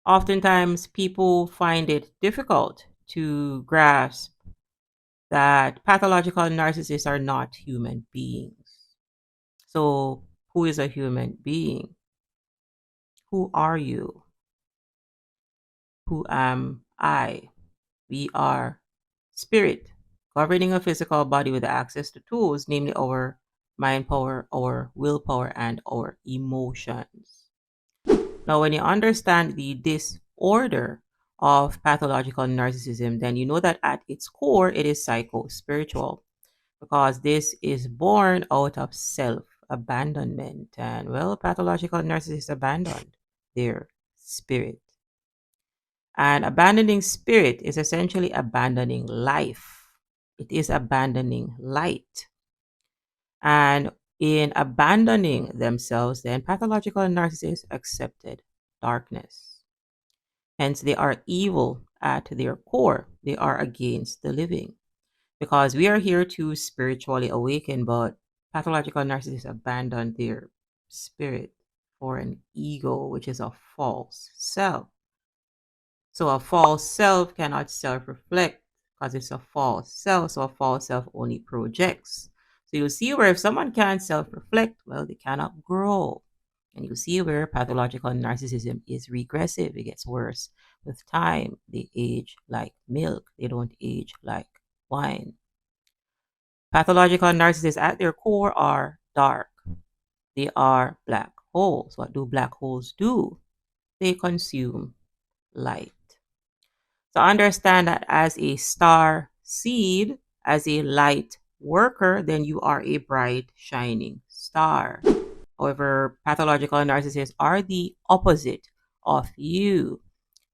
Oftentimes, people find it difficult to grasp that pathological narcissists are not human beings. So, who is a human being? Who are you? Who am I? We are spirit, governing a physical body with access to tools, namely our mind power, our willpower, and our emotions. Now, when you understand the disorder of pathological narcissism, then you know that at its core, it is psycho-spiritual, because this is born out of self-abandonment. And well, pathological narcissists abandoned their spirit. And abandoning spirit is essentially abandoning life. It is abandoning light. And in abandoning themselves, then pathological narcissists accepted darkness. Hence, they are evil at their core. They are against the living. Because we are here to spiritually awaken, but pathological narcissists abandon their spirit for an ego, which is a false self. So a false self cannot self-reflect because it's a false self. So a false self only projects. So you see where if someone can't self-reflect, well, they cannot grow. And you see where pathological narcissism is regressive. It gets worse with time. They age like milk. They don't age like wine. Pathological narcissists at their core are dark. They are black holes. What do black holes do? They consume light. So understand that as a star seed, as a light worker, then you are a bright, shining star. However, pathological narcissists are the opposite of you.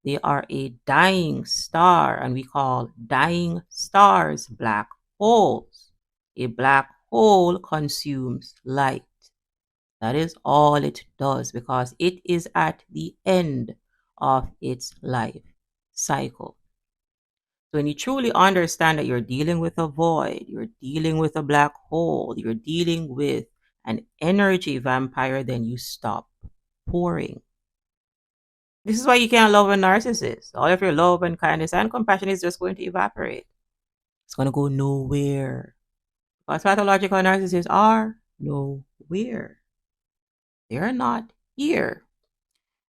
They are a dying star, and we call dying stars black holes. A black hole consumes light. That is all it does because it is at the end of its life cycle. So when you truly understand that you're dealing with a void, you're dealing with a black hole, you're dealing with an energy vampire, then you stop pouring. This is why you can't love a narcissist. All of your love and kindness and compassion is just going to evaporate. It's going to go nowhere. Because pathological narcissists are nowhere. They're not here.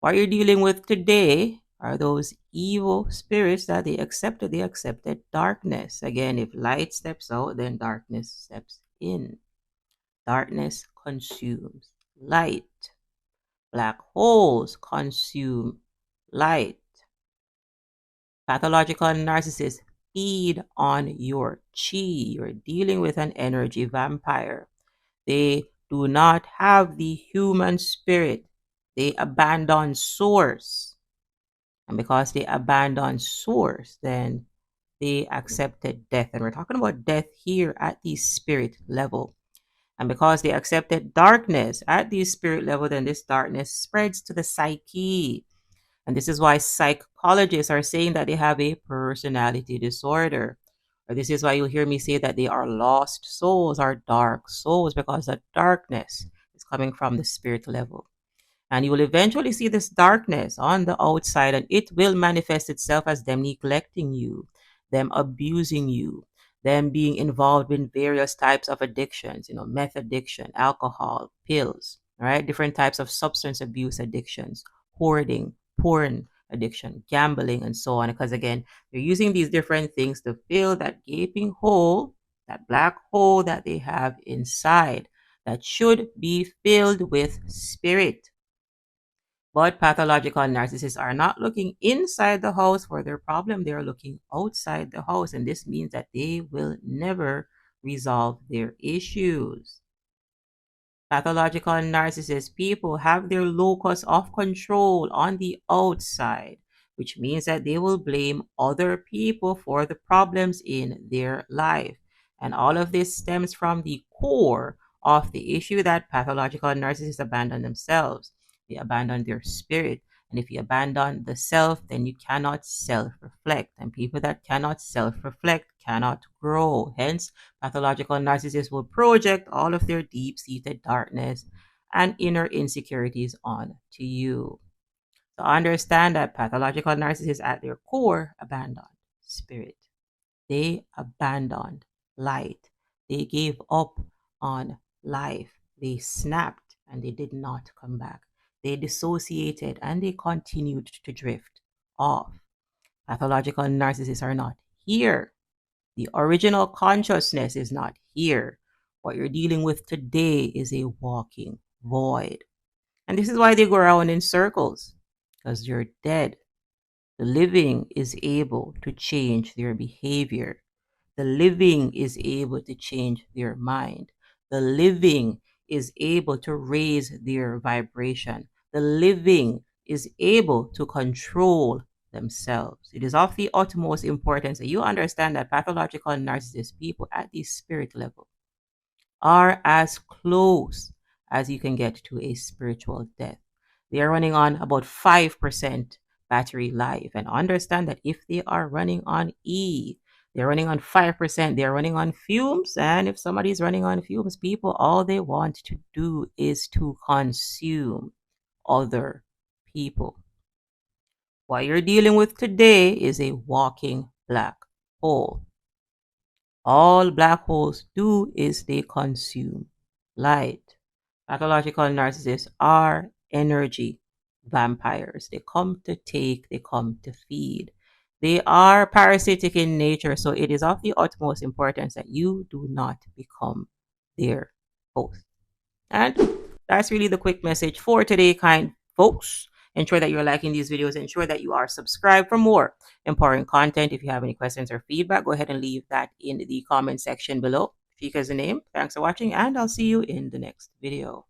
What you're dealing with today are those evil spirits that they accepted. They accepted darkness. Again, if light steps out, then darkness steps in. Darkness consumes light. Black holes consume light. Pathological narcissists feed on your chi. You're dealing with an energy vampire. They do not have the human spirit. They abandon source. And because they abandoned source, then they accepted death. And we're talking about death here at the spirit level. And because they accepted darkness at the spirit level, then this darkness spreads to the psyche. And this is why psychologists are saying that they have a personality disorder. Or this is why you'll hear me say that they are lost souls, are dark souls, because the darkness is coming from the spirit level. And you will eventually see this darkness on the outside, and it will manifest itself as them neglecting you, them abusing you, them being involved in various types of addictions, meth addiction, alcohol, pills, right? Different types of substance abuse addictions, hoarding, porn addiction, gambling, and so on. Because again, they're using these different things to fill that gaping hole, that black hole that they have inside that should be filled with spirit. But pathological narcissists are not looking inside the house for their problem. They are looking outside the house. And this means that they will never resolve their issues. Pathological narcissist people have their locus of control on the outside, which means that they will blame other people for the problems in their life. And all of this stems from the core of the issue that pathological narcissists abandon themselves. They abandon their spirit. And if you abandon the self, then you cannot self-reflect. And people that cannot self-reflect cannot grow. Hence, pathological narcissists will project all of their deep-seated darkness and inner insecurities on to you. So understand that pathological narcissists at their core abandoned spirit. They abandoned light. They gave up on life. They snapped and they did not come back. They dissociated and they continued to drift off. Pathological narcissists are not here. The original consciousness is not here. What you're dealing with today is a walking void. And this is why they go around in circles, because you're dead. The living is able to change their behavior. The living is able to change their mind. The living is able to raise their vibration. The living is able to control themselves. It is of the utmost importance that you understand that pathological narcissist people at the spirit level are as close as you can get to a spiritual death. They are running on about 5% battery life. And understand that if they are running on E, they're running on 5%, they're running on fumes. And if somebody's running on fumes, people, all they want to do is to consume other people. What you're dealing with today is a walking black hole. All black holes do is they consume light. Pathological narcissists are energy vampires. They come to take, they come to feed. They are parasitic in nature, so it is of the utmost importance that you do not become their host. And that's really the quick message for today, kind folks. Ensure that you're liking these videos. Ensure that you are subscribed for more empowering content. If you have any questions or feedback, go ahead and leave that in the comment section below. Fika is the name. Thanks for watching, and I'll see you in the next video.